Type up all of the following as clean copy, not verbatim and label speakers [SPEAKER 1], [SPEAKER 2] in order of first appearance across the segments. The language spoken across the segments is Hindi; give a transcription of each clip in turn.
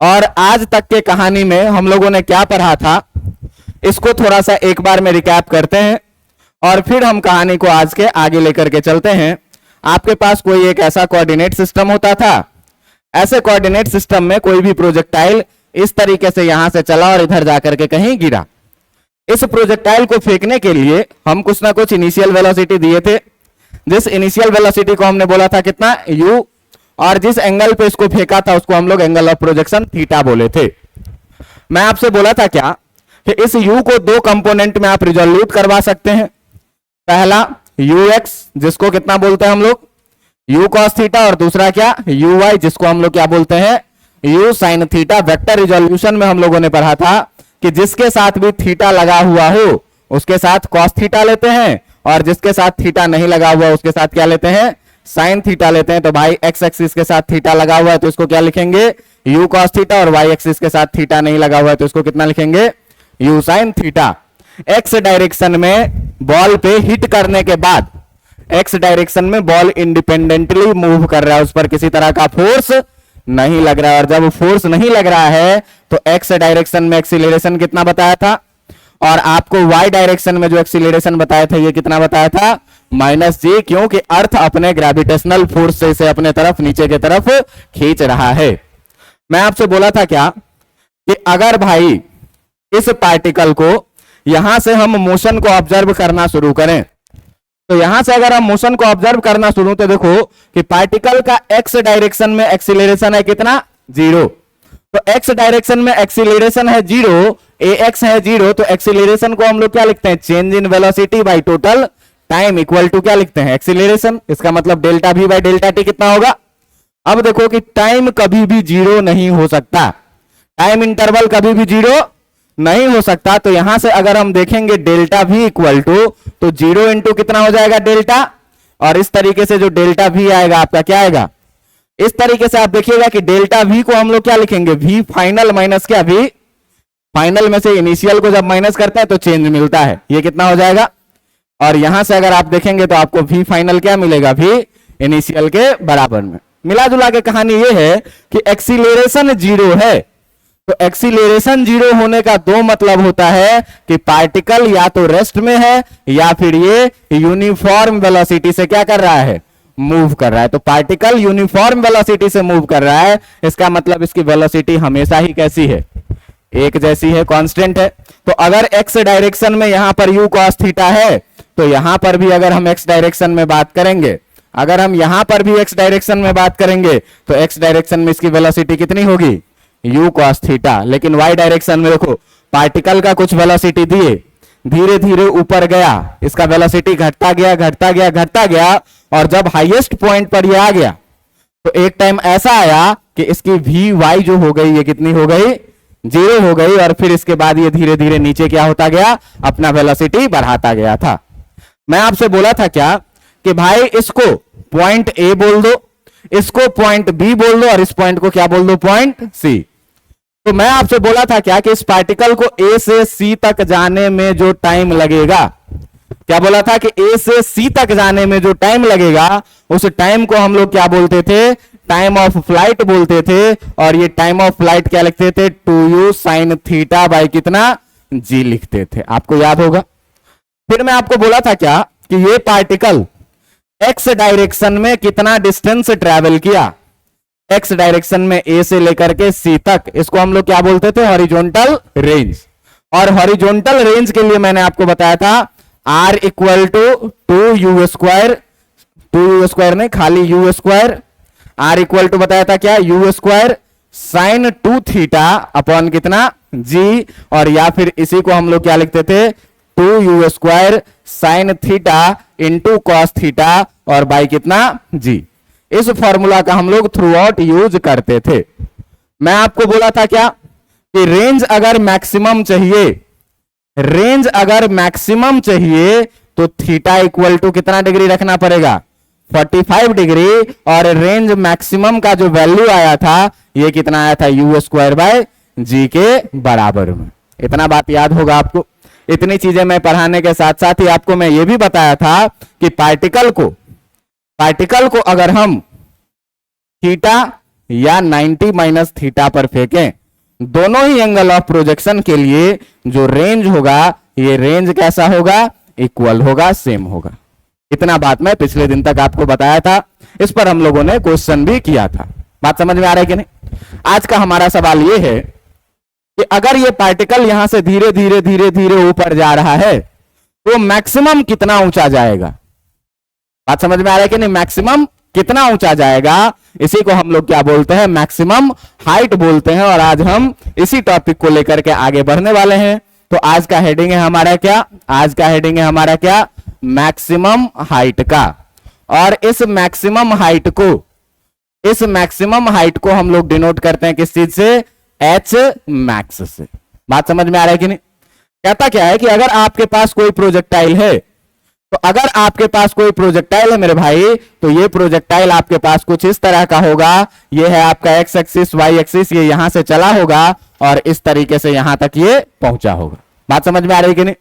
[SPEAKER 1] और आज तक के कहानी में हम लोगों ने क्या पढ़ा था, इसको थोड़ा सा एक बार में रिकैप करते हैं और फिर हम कहानी को आज के आगे लेकर के चलते हैं। आपके पास कोई एक ऐसा कोऑर्डिनेट सिस्टम होता था, ऐसे कोऑर्डिनेट सिस्टम में कोई भी प्रोजेक्टाइल इस तरीके से यहां से चला और इधर जाकर के कहीं गिरा। इस प्रोजेक्टाइल को फेंकने के लिए हम कुछ ना कुछ इनिशियल वेलोसिटी दिए थे, जिस इनिशियल वेलोसिटी को हमने बोला था कितना, u, और जिस एंगल पे इसको फेंका था उसको हम लोग एंगल ऑफ प्रोजेक्शन थीटा बोले थे। मैं आपसे बोला था क्या कि इस u को दो कंपोनेंट में आप रिजोल्यूट करवा सकते हैं। पहला ux, जिसको कितना बोलते हैं हम लोग, u cos थीटा, और दूसरा क्या, uy, जिसको हम लोग क्या बोलते हैं, u sin theta. Vector resolution में हम लोगों ने पढ़ा था कि जिसके साथ भी थीटा लगा हुआ हो उसके साथ cos थीटा लेते हैं, और जिसके साथ थीटा नहीं लगा हुआ उसके साथ क्या लेते हैं, साइन थीटा लेते हैं। तो भाई एक्स एक्सिस के साथ थीटा लगा हुआ है तो इसको क्या लिखेंगे, u cos थीटा, और y एक्सिस के साथ थीटा नहीं लगा हुआ है तो इसको कितना लिखेंगे, u sin theta. X direction में बॉल पे हिट करने के बाद एक्स डायरेक्शन में बॉल इंडिपेंडेंटली मूव कर रहा है, उस पर किसी तरह का फोर्स नहीं लग रहा है। और जब फोर्स नहीं लग रहा है तो एक्स डायरेक्शन में एक्सीलरेशन कितना बताया था, और आपको y डायरेक्शन में जो एक्सीलरेशन बताया था ये कितना बताया था, -g, क्योंकि अर्थ अपने ग्रेविटेशनल फोर्स से इसे अपने तरफ नीचे की तरफ खींच रहा है। मैं आपसे बोला था क्या कि अगर भाई इस पार्टिकल को यहां से हम मोशन को ऑब्जर्व करना शुरू करें, तो यहां से अगर हम मोशन को ऑब्जर्व करना शुरू, तो देखो कि पार्टिकल का एक्स डायरेक्शन में एक्सीलरेशन है कितना, 0। तो एक्स डायरेक्शन में एक्सीलरेशन है 0, ax है 0, तो एक्सीलरेशन को हम लोग क्या लिखते हैं, change in velocity by total time equal to क्या लिखते हैं, एक्सीलरेशन। इसका मतलब delta v by delta t कितना होगा। अब देखो कि टाइम कभी भी 0 नहीं हो सकता, टाइम इंटरवल कभी भी 0 नहीं हो सकता। तो यहां से अगर हम देखेंगे डेल्टा v इक्वल टू, तो 0 इंटू कितना हो जाएगा, डेल्टा, और इस तरीके से जो डेल्टा v आएगा आपका क्या आएगा, इस तरीके से आप देखिएगा कि डेल्टा v को हम लोग क्या लिखेंगे, v फाइनल माइनस क्या, v फाइनल में से इनिशियल को जब माइनस करता है तो चेंज मिलता है, ये कितना हो जाएगा। और यहां से अगर आप देखेंगे तो आपको v फाइनल क्या मिलेगा, v इनिशियल के बराबर में। मिला जुला के कहानी ये है कि एक्सीलरेशन 0 है, तो एक्सीलरेशन 0 होने का दो मतलब होता है कि पार्टिकल या तो रेस्ट में है या फिर ये यूनिफॉर्म वेलोसिटी से क्या कर रहा है, मूव कर रहा है। तो पार्टिकल यूनिफॉर्म वेलोसिटी से मूव कर रहा है, इसका मतलब इसकी वेलोसिटी हमेशा ही कैसी है, एक जैसी है, कांस्टेंट है। तो अगर एक्स डायरेक्शन में यहां पर u cos थीटा है, तो यहां पर भी अगर हम एक्स डायरेक्शन में बात करेंगे, अगर हम यहां पर भी एक्स डायरेक्शन में बात करेंगे तो एक्स डायरेक्शन में इसकी वेलोसिटी कितनी होगी, u cos थीटा। लेकिन y डायरेक्शन में देखो पार्टिकल का कुछ वेलोसिटी दिए, धीरे धीरे ऊपर गया, इसका वेलोसिटी घटता गया घटता गया घटता गया, और जब हाईएस्ट पॉइंट पर ये आ गया तो एक टाइम ऐसा आया कि इसकी vy जो हो गई ये कितनी हो गई, 0 हो गई, और फिर इसके बाद ये धीरे धीरे नीचे क्या होता गया, अपना वेलोसिटी बढ़ाता गया था। मैं आपसे बोला था क्या कि भाई इसको पॉइंट A बोल दो, इसको पॉइंट B बोल दो, और इस पॉइंट को क्या बोल दो, पॉइंट C। तो मैं आपसे बोला था क्या कि इस पार्टिकल को A से C तक जाने में जो टाइम लगेगा, क्या बोला था कि A से C तक जाने में जो टाइम लगेगा उस टाइम को हम लोग क्या बोलते थे, टाइम ऑफ फ्लाइट बोलते थे। और ये टाइम ऑफ फ्लाइट क्या लिखते थे, 2u sin थीटा बाय कितना, g लिखते थे, आपको याद होगा। फिर मैं आपको बोला था क्या कि ये पार्टिकल x डायरेक्शन में कितना डिस्टेंस ट्रेवल किया, x डायरेक्शन में A से लेकर के C तक, इसको हम लोग क्या बोलते थे, हॉरिजॉन्टल रेंज। और हॉरिजॉन्टल रेंज के लिए मैंने आपको बताया था r equal to 2u square, 2u square नहीं खाली u square, r equal to बताया था क्या, u square sine 2 theta upon कितना, g, और या फिर इसी को हम लोग क्या लिखते थे, 2u square sine theta into cos theta और बाई कितना, g। इस फॉर्मूला का हम लोग थ्रू आउट यूज करते थे। मैं आपको बोला था क्या कि रेंज अगर मैक्सिमम चाहिए, रेंज अगर मैक्सिमम चाहिए तो थीटा इक्वल टू कितना डिग्री रखना पड़ेगा, 45 डिग्री, और रेंज मैक्सिमम का जो वैल्यू आया था ये कितना आया था, u स्क्वायर बाय g के बराबर में। इतना बात याद होगा आपको। इतनी चीजें मैं पढ़ाने के साथ साथ ही आपको मैं ये भी बताया था कि पार्टिकल को अगर हम थीटा या 90 माइनस थीटा पर फेंकें, दोनों ही एंगल ऑफ प्रोजेक्शन के लिए जो रेंज होगा, ये रेंज कैसा होगा, इक्वल होगा, सेम होगा। इतना बात मैं पिछले दिन तक आपको बताया था, इस पर हम लोगों ने क्वेश्चन भी किया था। बात समझ में आ रहा है कि नहीं? आज का हमारा सवाल ये है कि अगर ये पार्टिकल यहां से धीरे धीरे धीरे धीरे ऊपर जा रहा है तो मैक्सिमम कितना ऊंचा जाएगा? बात समझ में आ रहा है कि नहीं? मैक्सिमम कितना ऊंचा जाएगा, इसी को हम लोग क्या बोलते हैं, मैक्सिमम हाइट बोलते हैं। और आज हम इसी टॉपिक को लेकर के आगे बढ़ने वाले हैं। तो आज का हेडिंग है हमारा क्या, आज का हेडिंग है हमारा क्या, मैक्सिमम हाइट का। और इस मैक्सिमम हाइट को हम लोग डिनोट करते हैं किस चीज से, एच मैक्स से। बात समझ में आ रहा है कि नहीं? कहता क्या है कि अगर आपके पास कोई प्रोजेक्टाइल है, तो अगर आपके पास कोई प्रोजेक्टाइल है मेरे भाई, तो ये प्रोजेक्टाइल आपके पास कुछ इस तरह का होगा। ये है आपका एक्स एक्सिस, वाई एक्सिस, ये यहां से चला होगा और इस तरीके से यहां तक ये पहुंचा होगा। बात समझ में आ रही है कि नहीं?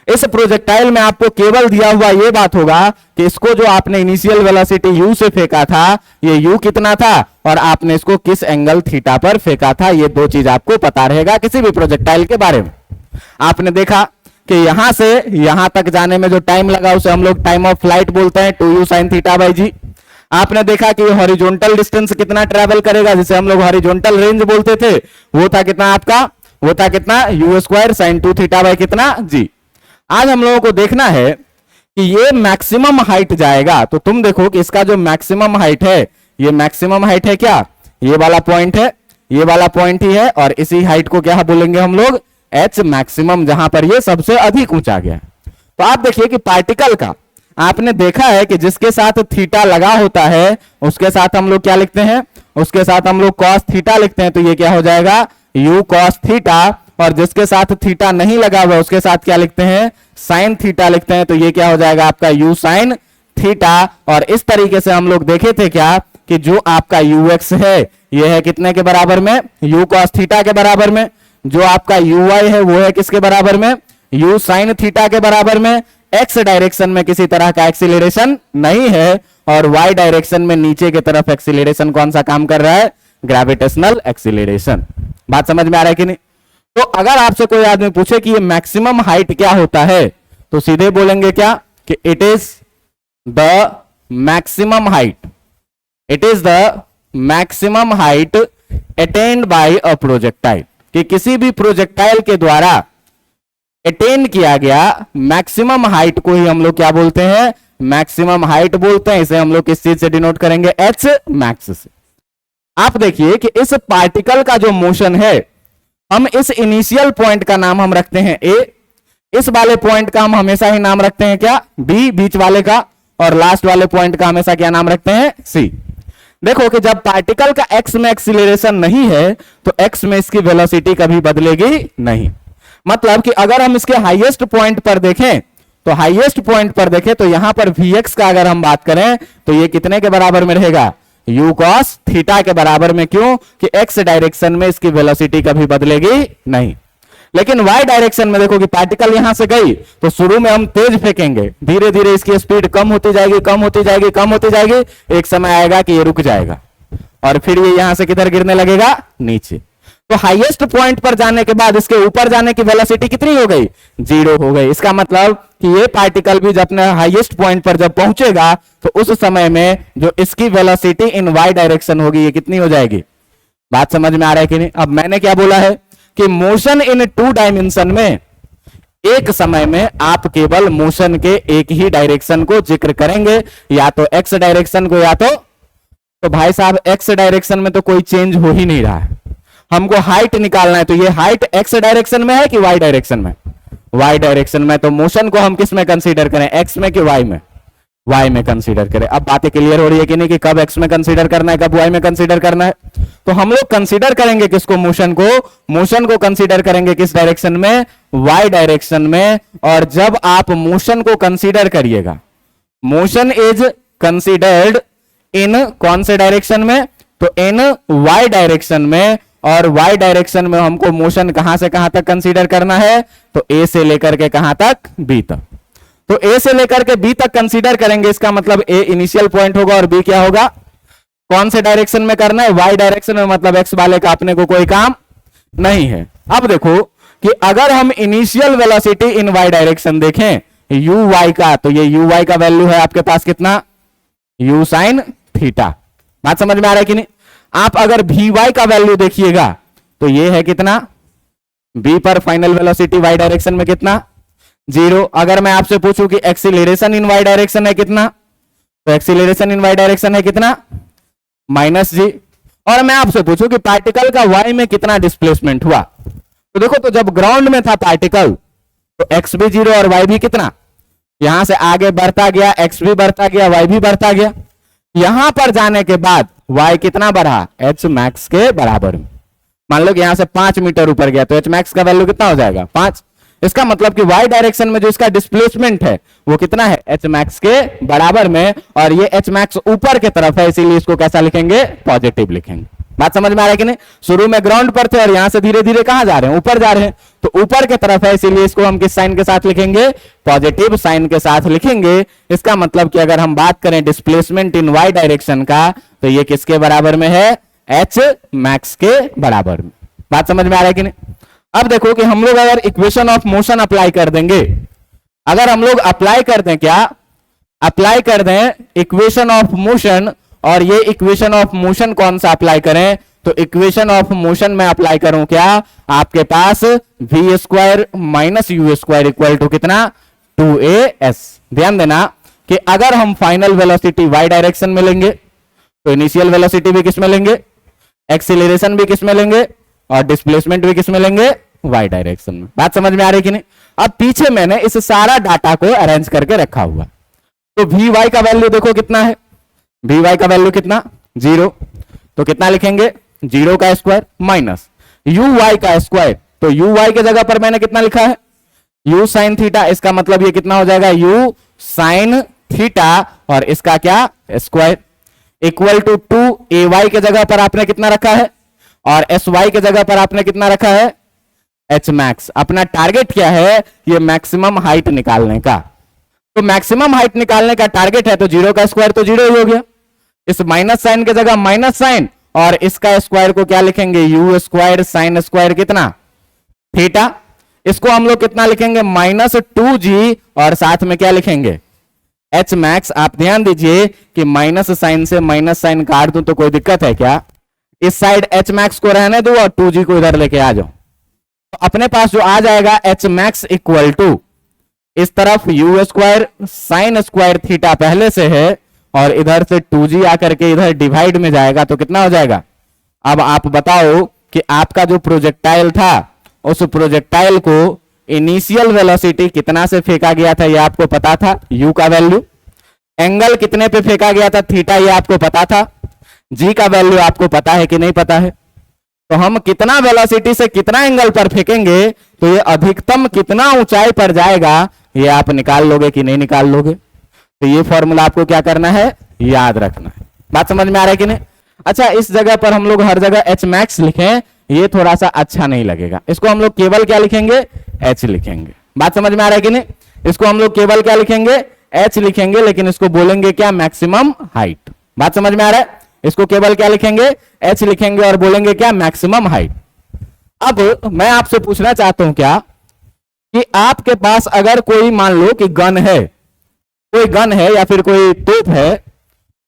[SPEAKER 1] इस प्रोजेक्टाइल में आपको केवल दिया हुआ यह बात होगा कि इसको जो आपने इनिशियल वेलोसिटी u से फेंका था, ये u कितना था और आपने इसको किस एंगल थीटा पर फेंका था। ये दो चीज आपको पता रहेगा किसी भी प्रोजेक्टाइल के बारे में। आपने देखा कि यहां से यहां तक जाने में जो टाइम लगा उसे हम लोग टाइम ऑफ फ्लाइट बोलते हैं, 2u sin थीटा बाई जी। आपने देखा कि हॉरिजॉन्टल डिस्टेंस कितना ट्रेवल करेगा, जिसे हम लोग हॉरिजॉन्टल रेंज बोलते थे, वो था कितना आपका, वो था कितना, u square sin 2 theta by कितना जी। आज हम लोगों को देखना है कि ये मैक्सिमम हाइट जाएगा, तो तुम देखो कि इसका जो मैक्सिमम हाइट है, ये मैक्सिमम हाइट है क्या, ये वाला पॉइंट है, ये वाला पॉइंट ही है। और इसी हाइट को क्या बोलेंगे हम लोग, एच मैक्सिमम, जहां पर ये सबसे अधिक ऊंचा गया। तो आप देखिए कि पार्टिकल का आपने देखा है कि जिसके साथ थीटा लगा होता है उसके साथ हम लोग क्या लिखते हैं, उसके साथ हम लोग कॉस थीटा लिखते हैं। तो ये क्या हो जाएगा, यू कॉस थीटा। और जिसके साथ थीटा नहीं लगा हुआ उसके साथ क्या लिखते हैं, साइन थीटा लिखते हैं। तो ये क्या हो जाएगा आपका यू साइन थीटा। और इस तरीके से हम लोग देखे थे क्या कि जो आपका यू एक्स है ये है कितने के बराबर में, यू कॉस थीटा के बराबर में। जो आपका यू वाई है वो है किसके बराबर में, यू साइन थीटा के बराबर में। एक्स डायरेक्शन में किसी तरह का एक्सीलरेशन नहीं है और वाई डायरेक्शन में नीचे की तरफ एक्सीलरेशन कौन सा काम कर रहा है, ग्रेविटेशनल एक्सीलरेशन। बात समझ में आ रहा है कि नहीं? तो अगर आपसे कोई आदमी पूछे कि ये मैक्सिमम हाइट क्या होता है, तो सीधे बोलेंगे क्या कि it is the maximum height, it is the maximum height attend bye a projectile. कि किसी भी प्रोजेक्टाइल के द्वारा अटेन किया गया मैक्सिमम हाइट को ही हम लोग क्या बोलते हैं, मैक्सिमम हाइट बोलते हैं। इसे हम लोग किस चीज से डिनोट करेंगे, एच मैक्स से। आप देखिए कि इस पार्टिकल का जो मोशन है, हम इस इनिशियल पॉइंट का नाम हम रखते हैं ए, इस वाले पॉइंट का हम हमेशा ही नाम रखते हैं क्या, बी, बीच वाले का, और लास्ट वाले पॉइंट का हमेशा क्या नाम रखते हैं, सी। देखो कि जब पार्टिकल का एक्स में एक्सीलरेशन नहीं है तो एक्स में इसकी वेलोसिटी कभी बदलेगी नहीं। मतलब कि अगर हम इसके हाईएस्ट पॉइंट पर देखें, तो हाईएस्ट पॉइंट पर देखें तो यहां पर Vx का अगर हम बात करें तो ये कितने के बराबर में रहेगा, u cos थीटा के बराबर में। क्यों कि x डायरेक्शन में इसकी वेलोसिटी कभी बदलेगी नहीं। लेकिन y डायरेक्शन में देखो कि पार्टिकल यहां से गई तो शुरू में हम तेज फेंकेंगे, धीरे धीरे इसकी स्पीड कम होती जाएगी, कम होती जाएगी, कम होती जाएगी। एक समय आएगा कि ये रुक जाएगा और फिर ये यहां से किधर गिरने लगेगा, नीचे। तो हाईएस्ट पॉइंट पर जाने के बाद इसके ऊपर जाने की वेलोसिटी कितनी हो गई, 0 हो गई। इसका मतलब कि ये पार्टिकल भी जब अपने हाईएस्ट पॉइंट पर जब पहुंचेगा तो उस समय में जो इसकी वेलोसिटी इन वाई डायरेक्शन होगी ये कितनी हो जाएगी। बात समझ में आ रहा है कि नहीं? अब मैंने क्या बोला है कि मोशन इन 2 डायमेंशन में एक समय में आप केवल मोशन के एक ही डायरेक्शन को जिक्र करेंगे, या तो एक्स डायरेक्शन को, या तो भाई साहब एक्स डायरेक्शन में तो कोई चेंज हो ही नहीं रहा है, हमको हाइट निकालना है। तो ये हाइट एक्स डायरेक्शन में है कि वाई डायरेक्शन में, वाई डायरेक्शन में। तो मोशन को हम किस में कंसीडर करें, एक्स में कि वाई में, वाई में कंसीडर करें। अब बातें क्लियर हो रही है कि नहीं कि कब एक्स में कंसीडर करना है, कब वाई में कंसीडर करना है। तो हम लोग कंसीडर करेंगे किसको, मोशन को, मोशन को कंसीडर करेंगे किस डायरेक्शन में, वाई डायरेक्शन में। और जब आप मोशन को कंसीडर करिएगा, मोशन इज कंसीडर्ड इन कौन से डायरेक्शन में, तो इन वाई डायरेक्शन में। और वाई डायरेक्शन में हमको मोशन कहां से कहां तक कंसीडर करना है, तो ए से लेकर के कहां तक, बी तक। तो ए से लेकर के बी तक कंसीडर करेंगे, इसका मतलब ए इनिशियल पॉइंट होगा और बी क्या होगा, कौन से डायरेक्शन में करना है? वाई डायरेक्शन में, मतलब एक्स वाले का अपने को कोई काम नहीं है। अब देखो कि अगर हम initial velocity in Y direction देखें यू वाई का, तो ये यू वाई का वैल्यू है आपके पास कितना? You sine theta. बात समझ में आ रहा है कि नहीं? आप अगर वी वाई का वैल्यू देखिएगा तो ये है कितना? बी पर फाइनल वेलोसिटी वाई डायरेक्शन में कितना? 0। अगर मैं आपसे पूछूं कि एक्सीलरेशन इन वाई डायरेक्शन है कितना, तो एक्सीलरेशन इन वाई डायरेक्शन है कितना? -g। और मैं आपसे पूछूं कि पार्टिकल का वाई में कितना डिस्प्लेसमेंट हुआ, तो देखो, तो जब ग्राउंड में था पार्टिकल तो एक्स भी 0 और वाई भी कितना? यहां से आगे बढ़ता गया, एक्स भी बढ़ता गया, वाई भी बढ़ता गया। यहां पर जाने के बाद वाई कितना बढ़ा? एच मैक्स के बराबर में। मान लो कि यहां से 5 मीटर ऊपर गया तो एच मैक्स का वैल्यू कितना हो जाएगा? 5। इसका मतलब कि वाई डायरेक्शन में जो इसका डिस्प्लेसमेंट है वो कितना है? एच मैक्स के बराबर में। और ये एच मैक्स ऊपर की तरफ है, इसीलिए इसको कैसा लिखेंगे? पॉजिटिव लिखेंगे। बात समझ में आ रहा है कि नहीं? शुरू में ग्राउंड पर थे और यहां से धीरे धीरे कहां जा रहे हैं? ऊपर जा रहे हैं, तो ऊपर की तरफ है, इसीलिए इसको हम किस साइन के साथ लिखेंगे? पॉजिटिव साइन के साथ लिखेंगे। इसका मतलब कि अगर हम बात करें डिस्प्लेसमेंट इन वाई डायरेक्शन का, तो ये किसके बराबर में है? एच मैक्स के बराबर में। बात समझ में आ रहा है कि नहीं? अब देखो कि हम लोग अगर इक्वेशन ऑफ मोशन अप्लाई कर देंगे, अगर हम लोग अप्लाई कर दें, क्या अप्लाई कर दें? Equation of motion. और ये इक्वेशन ऑफ मोशन कौन सा अप्लाई करें? तो इक्वेशन ऑफ मोशन में अप्लाई करूं क्या? आपके पास V square minus U square equal to कितना? 2as। ध्यान देना कि अगर हम फाइनल वेलोसिटी वाई डायरेक्शन में लेंगे तो इनिशियल वेलोसिटी भी किस में लेंगे? एक्सीलरेशन भी किस में लेंगे? और डिस्प्लेसमेंट भी किस में लेंगे? वाई डायरेक्शन में। बात समझ में आ रही कि नहीं? अब पीछे मैंने इस सारा डाटा को अरेंज करके रखा हुआ, तो वी वाई का वैल्यू देखो कितना है? वी वाई का वैल्यू कितना? 0। तो कितना लिखेंगे? 0 का स्क्वायर माइनस यू वाई का स्क्वायर। तो यू वाई की जगह पर मैंने कितना लिखा है? You sine theta. इसका मतलब ये कितना हो जाएगा? यू साइन थीटा और इसका क्या? स्क्वायर इक्वल टू 2ay के जगह पर आपने कितना रखा है? और sy के जगह पर आपने कितना रखा है? H max. अपना टारगेट क्या है? ये मैक्सिमम हाइट निकालने का। तो मैक्सिमम हाइट निकालने का टारगेट है, तो 0 का स्क्वायर तो 0 ही हो गया। इस माइनस साइन के जगह माइनस साइन और इसका स्क्वायर को क्या लिखेंगे? यू स्क्वायर साइन स्क्वायर कितना? थीटा। इसको हम लोग कितना लिखेंगे? -2g और साथ में क्या लिखेंगे? H max. आप ध्यान दीजिए कि माइनस साइन से माइनस साइन काट दूं तो कोई दिक्कत है क्या? इस साइड एच मैक्स को रहने दो और 2g को इधर लेके आ जाओ, तो अपने पास जो आ जाएगा एच मैक्स इक्वल टू, इस तरफ you square sine square theta पहले से है और इधर से 2g आकर के इधर डिवाइड में जाएगा, तो कितना हो जाएगा? अब आप बताओ कि आपका जो प्रोजेक्टाइल था उस प्रोजेक्टाइल को इनिशियल वेलोसिटी कितना से फेंका गया था? ये आपको पता था, u का वैल्यू। एंगल कितने पे फेंका गया था? थीटा। ये आपको पता था। g का वैल्यू आपको पता है कि नहीं पता है? तो हम कितना वेलोसिटी से कितना एंगल पर फेंकेंगे तो ये अधिकतम कितना ऊंचाई पर जाएगा, ये आप निकाल लोगे कि नहीं निकाल लोगे? तो ये फॉर्मूला आपको क्या करना है? याद रखना है। बात समझ में आ रहा है कि नहीं? अच्छा, इस जगह पर हम लोग हर जगह एच मैक्स लिखें, ये थोड़ा सा अच्छा नहीं लगेगा। इसको हम लोग केवल क्या लिखेंगे? एच लिखेंगे। बात समझ में आ रहा है कि नहीं? इसको हम लोग केवल क्या लिखेंगे? एच लिखेंगे, लेकिन इसको बोलेंगे क्या? Maximum height. बात समझ में आ रहा है? इसको केवल क्या लिखेंगे? एच लिखेंगे और बोलेंगे क्या? Maximum height. अब मैं आपसे पूछना चाहता हूं क्या कि आपके पास अगर कोई मान लो कि गन है, कोई गन है या फिर कोई तोप है,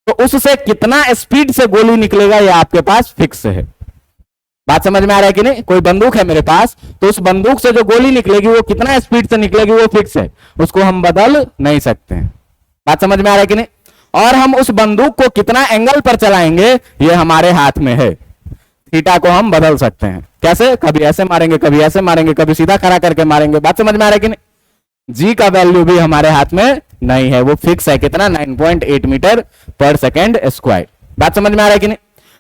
[SPEAKER 1] तो उससे कितना स्पीड से गोली निकलेगा ये आपके पास फिक्स है। बात समझ में आ रहा है कि नहीं? कोई बंदूक है मेरे पास, तो उस बंदूक से जो गोली निकलेगी वो कितना स्पीड से निकलेगी वो फिक्स है, उसको हम बदल नहीं सकते हैं। बात समझ में आ रहा है कि नहीं? और हम उस बंदूक को कितना एंगल पर चलाएंगे ये हमारे हाथ में है। थीटा को हम बदल सकते हैं। कैसे? कभी ऐसे मारेंगे, कभी ऐसे मारेंगे, कभी सीधा खड़ा करके मारेंगे। बात समझ में आ रहा है कि नहीं? जी का वैल्यू भी हमारे हाथ में नहीं है, वो फिक्स है। कितना? 9.8 मीटर पर सेकेंड स्क्वायर। बात समझ में आ रहा है कि नहीं?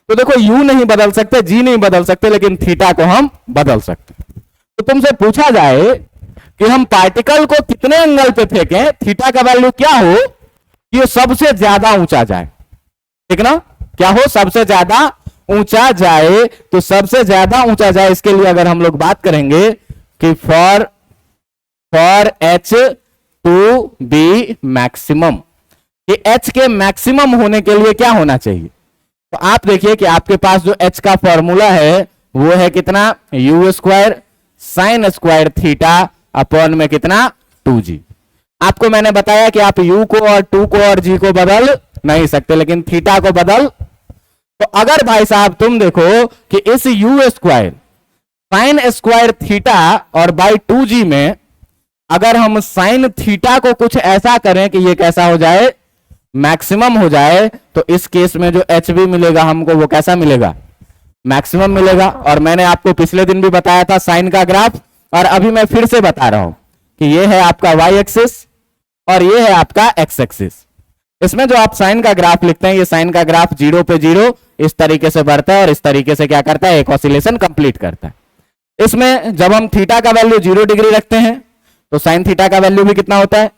[SPEAKER 1] तो देखो, यू नहीं बदल सकते, जी नहीं बदल सकते, लेकिन थीटा को हम बदल सकते। तो तुमसे पूछा जाए कि हम पार्टिकल को कितने एंगल पे फेंकें, थीटा का वैल्यू क्या हो कि ये सबसे ज्यादा ऊंचा जाए। ठीक ना? क्या हो? सबसे ज्यादा ऊंचा जाए। तो सबसे ज्यादा ऊंचा जाए इसके लिए अगर हम लोग बात करेंगे कि for H to be maximum, कि एच के मैक्सिमम होने के लिए क्या होना चाहिए? तो आप देखिए कि आपके पास जो h का फॉर्मूला है वो है कितना, you square sine square theta upon में कितना 2g। आपको मैंने बताया कि आप u को और 2 को और g को बदल नहीं सकते, लेकिन थीटा को बदल। तो अगर भाई साहब तुम देखो कि इस you square sine square theta और बाई 2g में अगर हम साइन थीटा को कुछ ऐसा करें कि ये कैसा हो जाए, मैक्सिमम हो जाए, तो इस केस में जो एच भी मिलेगा हमको वो कैसा मिलेगा, मैक्सिमम मिलेगा। और मैंने आपको पिछले दिन भी बताया था साइन का ग्राफ, और अभी मैं फिर से बता रहा हूं कि ये है आपका वाई एक्सिस और ये है आपका एक्स एक्सिस। इसमें जो आप साइन का ग्राफ लिखते हैं, ये साइन का ग्राफ 0 पे 0 इस तरीके से बढ़ता है और इस तरीके से क्या करता है, एक ऑसिलेशन कंप्लीट करता है। इसमें जब हम थीटा का वैल्यू 0 डिग्री रखते हैं तो साइन थीटा का वैल्यू भी कितना होता है,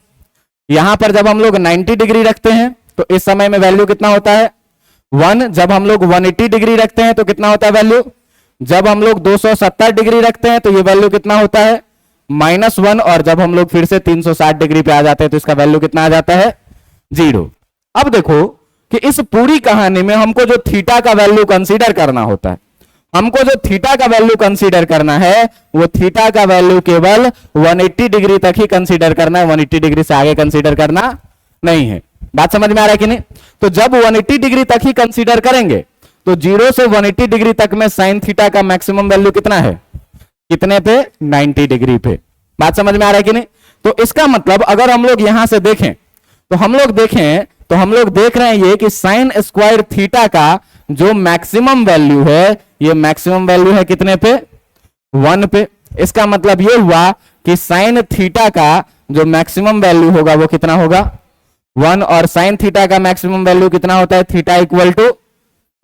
[SPEAKER 1] यहां पर जब हम लोग 90 डिग्री रखते हैं तो इस समय में वैल्यू कितना होता है 1। जब हम लोग 180 डिग्री रखते हैं तो कितना होता है वैल्यू, जब हम लोग 270 डिग्री रखते हैं तो ये वैल्यू कितना होता है -1, और जब हम लोग फिर से 360 डिग्री पे आ जाते हैं तो इसका वैल्यू कितना आ जाता है 0। अब देखो कि इस पूरी कहानी में हमको जो थीटा का वैल्यू कंसीडर करना होता है, हमको जो थीटा का वैल्यू कंसीडर करना है वो थीटा का वैल्यू केवल 180 डिग्री तक ही कंसीडर करना है, 180 डिग्री से आगे कंसीडर करना नहीं है। बात समझ में आ रहा है कि नहीं? तो जब 180 डिग्री तक ही कंसीडर करेंगे तो 0 से 180 डिग्री तक में साइन थीटा का मैक्सिमम वैल्यू कितना है, कितने पे, 90 डिग्री पे। बात समझ में आ रहा है कि नहीं? तो इसका मतलब अगर हम लोग यहां से देखें तो हम लोग देख रहे हैं ये कि साइन स्क्वायर थीटा का जो मैक्सिमम वैल्यू है, ये मैक्सिमम वैल्यू है कितने पे, 1 पे। इसका मतलब ये हुआ कि साइन थीटा का जो मैक्सिमम वैल्यू होगा वो कितना होगा 1, और साइन थीटा का मैक्सिमम वैल्यू कितना होता है, थीटा इक्वल टू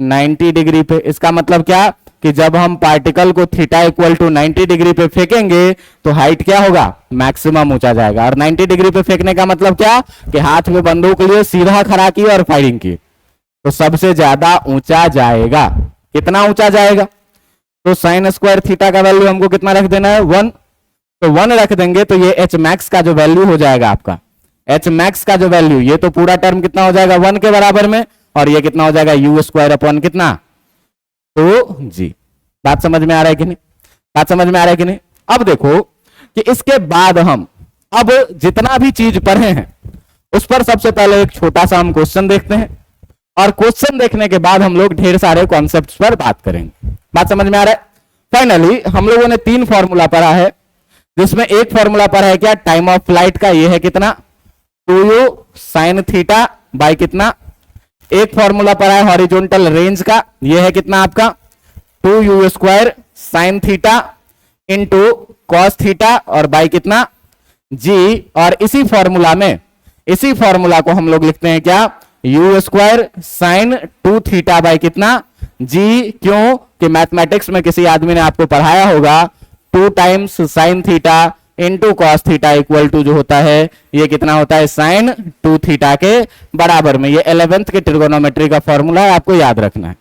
[SPEAKER 1] 90 डिग्री पे। इसका मतलब क्या कि जब हम पार्टिकल को थीटा इक्वल टू 90 डिग्री पे फेंकेंगे तो हाइट क्या होगा, मैक्सिमम ऊंचा जाएगा। और 90 डिग्री पे फेंकने का मतलब क्या कि हाथ में बंदूक लिए सीधा खड़ा की और फायरिंग की तो सबसे ज्यादा ऊंचा जाएगा। कितना ऊंचा जाएगा, तो साइन स्क्वायर थीटा का वैल्यू हमको कितना रख देना है 1, तो 1 रख देंगे तो ये एच मैक्स का जो वैल्यू हो जाएगा आपका, एच मैक्स का जो वैल्यू, ये तो पूरा टर्म कितना हो जाएगा 1 के बराबर में, और ये कितना हो जाएगा यू स्क्वायर अपॉन कितना, तो जी। बात समझ में आ रहा है कि नहीं, बात समझ में आ रहा है कि नहीं? अब देखो कि इसके बाद हम अब जितना भी चीज पढ़े हैं उस पर सबसे पहले एक छोटा सा हम क्वेश्चन देखते हैं, और क्वेश्चन देखने के बाद हम लोग ढेर सारे कॉन्सेप्ट्स पर बात करेंगे। बात समझ में आ रहा है? फाइनली हम लोगों ने 3 फॉर्मूला पढ़ा है, जिसमें एक फॉर्मूला पढ़ा है क्या, टाइम ऑफ फ्लाइट का, ये है कितना 2u साइन थीटा बाय कितना, एक फॉर्मूला पढ़ा है हॉरिजॉन्टल रेंज का, ये है कितना आपका 2u square sine theta into cos theta और बाय कितना g, और इसी फॉर्मूला को हम लोग लिखते हैं क्या, u square sine 2 theta by कितना g। क्यों कि मैथमेटिक्स में किसी आदमी ने आपको पढ़ाया होगा 2 times sine theta into cos theta equal to जो होता है ये कितना होता है साइन 2 थीटा के बराबर में। ये 11th के ट्रिगोनोमेट्री का फॉर्मूला है, आपको याद रखना है।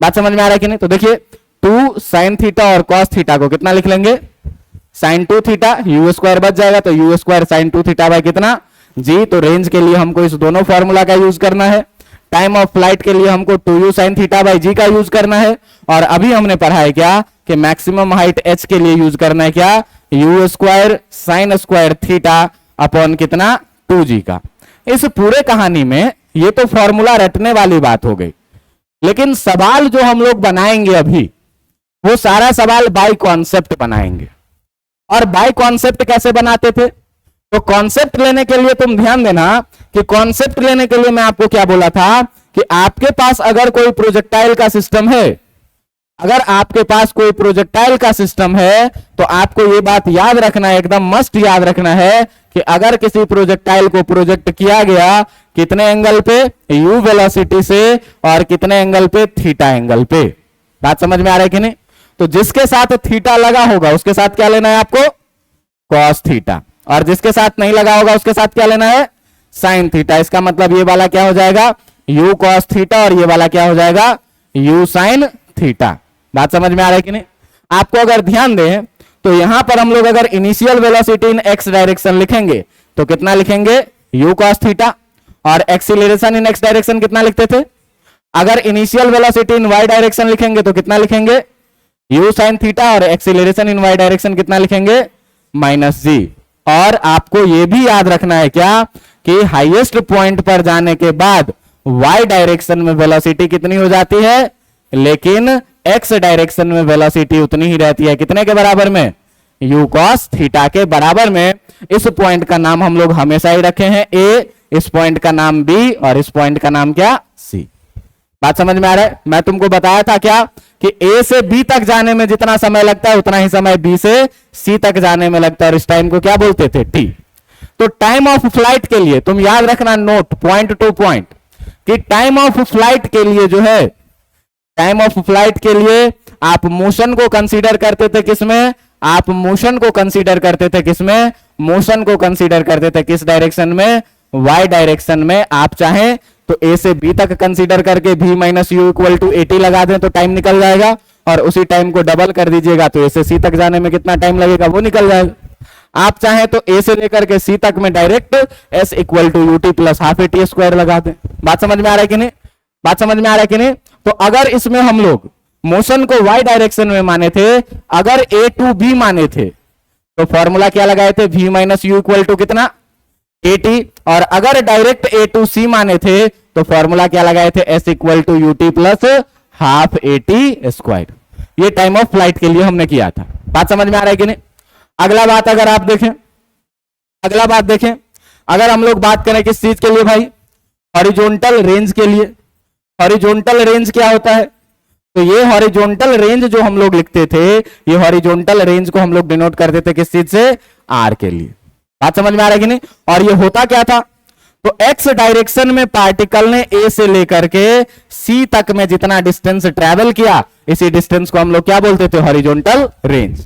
[SPEAKER 1] बात समझ में आ रहा है कि नहीं? तो देखिए 2 साइन थीटा और कॉस थीटा को कितना लिख लेंगे, साइन 2 थीटा, यू स्क्वायर बच जाएगा तो you square sine 2 theta by कितना जी। तो रेंज के लिए हमको इस दोनों फॉर्मूला का यूज करना है, टाइम ऑफ फ्लाइट के लिए हमको 2u साइन थीटा बाय जी का यूज करना है, और अभी हमने पढ़ा है क्या कि मैक्सिमम हाइट h के लिए यूज करना है क्या, you square sine square theta upon कितना 2g का। इस पूरे कहानी में ये तो फॉर्मूला रटने वाली बात हो गई, लेकिन सवाल जो हम लोग बनाएंगे अभी वो सारा सवाल बाय कॉन्सेप्ट बनाएंगे। और बाय कॉन्सेप्ट कैसे बनाते थे, तो कॉन्सेप्ट लेने के लिए तुम ध्यान देना कि कॉन्सेप्ट लेने के लिए मैं आपको क्या बोला था कि आपके पास अगर कोई प्रोजेक्टाइल का सिस्टम है, अगर आपके पास कोई प्रोजेक्टाइल का सिस्टम है तो आपको यह बात याद रखना है, एकदम मस्ट याद रखना है कि अगर किसी प्रोजेक्टाइल को प्रोजेक्ट किया गया कितने एंगल पे, u वेलोसिटी से, और कितने एंगल पे, थीटा एंगल पे। बात समझ में आ रहा है कि नहीं? तो जिसके साथ थीटा लगा होगा उसके साथ क्या लेना है आपको, कॉस थीटा, और जिसके साथ नहीं लगा होगा उसके साथ क्या लेना है, साइन थीटा। इसका मतलब ये वाला क्या हो जाएगा, u कॉस थीटा, और ये वाला क्या हो जाएगा, u साइन थीटा। बात समझ में आ रहा है कि नहीं? आपको अगर ध्यान दें तो यहां पर हम लोग अगर initial velocity in X direction लिखेंगे तो कितना लिखेंगे, u कॉस थीटा, और एक्सीलरेशन इन एक्स डायरेक्शन कितना लिखते थे, अगर initial velocity in Y direction लिखेंगे तो कितना लिखेंगे, u sin थीटा, और एक्सीलरेशन इन वाई डायरेक्शन कितना लिखेंगे, माइनस जी। और आपको यह भी याद रखना है क्या कि हाईएस्ट पॉइंट पर जाने के बाद y डायरेक्शन में वेलोसिटी कितनी हो जाती है, लेकिन x डायरेक्शन में वेलोसिटी उतनी ही रहती है, कितने के बराबर में, u cos थीटा के बराबर में। इस पॉइंट का नाम हम लोग हमेशा ही रखे हैं a, इस पॉइंट का नाम b, और इस पॉइंट का नाम क्या, c। बात समझ में आ रहा है। मैं तुमको बताया था क्या कि a से b तक जाने में जितना समय लगता है उतना ही समय b से c तक जाने में लगता है, और इस टाइम को क्या बोलते थे, t। तो टाइम ऑफ फ्लाइट के लिए तुम याद रखना, नोट पॉइंट टू पॉइंट, कि टाइम ऑफ फ्लाइट के लिए जो है, टाइम ऑफ फ्लाइट के लिए आप मोशन को कंसीडर करते थे किसमें, आप मोशन को कंसीडर करते थे किसमें, मोशन को कंसीडर करते थे किस डायरेक्शन में, y डायरेक्शन में। आप चाहें तो a से b तक कंसीडर करके v minus U equal to 80 लगा दें तो टाइम निकल जाएगा, और उसी टाइम को डबल कर दीजिएगा तो a से c तक जाने में कितना टाइम लगेगा वो निकल जाएगा। आप चाहें तो a से लेकर के c तक में direct s equal to U T plus half A T square लगा दें। बात समझ में आ रहा है कि नहीं, बात समझ में आ रहा है कि नहीं। तो अगर इसमें हम लोग मोशन को y डायरेक्शन में माने थे, अगर a टू b माने थे, तो फॉर्मूला क्या लगाए थे, v minus U equal to कितना, 80। और अगर डायरेक्ट a टू c माने थे तो फॉर्मूला क्या लगाए थे, s equal to U T plus half A T square. ये टाइम ऑफ फ्लाइट के लिए हमने किया था। बात समझ में आ रहा है कि नहीं। अगला बात अगर आप देखें, अगला बात देखें, अगर हम लोग बात करें किस चीज के लिए भाई, हॉरिजॉन्टल रेंज के लिए। हॉरिजॉन्टल रेंज क्या होता है, तो ये हॉरिजॉन्टल रेंज जो हम लोग लिखते थे, ये हॉरिजॉन्टल रेंज को हम लोग डिनोट करते थे किस चीज से, आर के लिए। बात समझ में आ रहा है कि नहीं। और ये होता क्या था, तो एक्स डायरेक्शन में पार्टिकल ने ए से लेकर के सी तक में जितना डिस्टेंस ट्रेवल किया, इसी डिस्टेंस को हम लोग क्या बोलते थे, हॉरिजॉन्टल रेंज।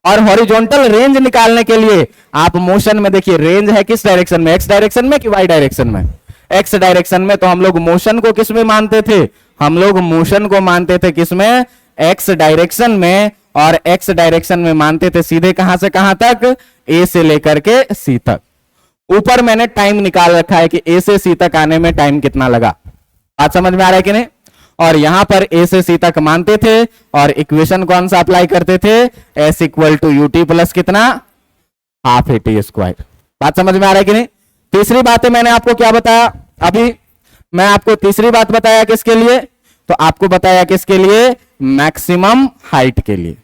[SPEAKER 1] और हॉरिजॉन्टल रेंज निकालने के लिए आप मोशन में देखिए, रेंज है किस डायरेक्शन में, एक्स डायरेक्शन में कि वाई डायरेक्शन में, एक्स डायरेक्शन में। तो हम लोग मोशन को किस में मानते थे, हम लोग मोशन को मानते थे किसमें, एक्स डायरेक्शन में। और एक्स डायरेक्शन में मानते थे सीधे कहां से कहां तक, ए से लेकर के सी तक। ऊपर मैंने टाइम निकाल रखा है कि ए से सी तक आने में टाइम कितना लगा। बात समझ में आ रहा है कि नहीं। और यहां पर ए से सी तक मानते थे, और इक्वेशन कौन सा अप्लाई करते थे, S equal to U T plus कितना, हाफ ए टी स्क्वायर। बात समझ में आ रहा है कि नहीं। तीसरी बात है, मैंने आपको क्या बताया, अभी मैं आपको तीसरी बात बताया किसके लिए, तो आपको बताया किसके लिए, मैक्सिमम हाइट के लिए।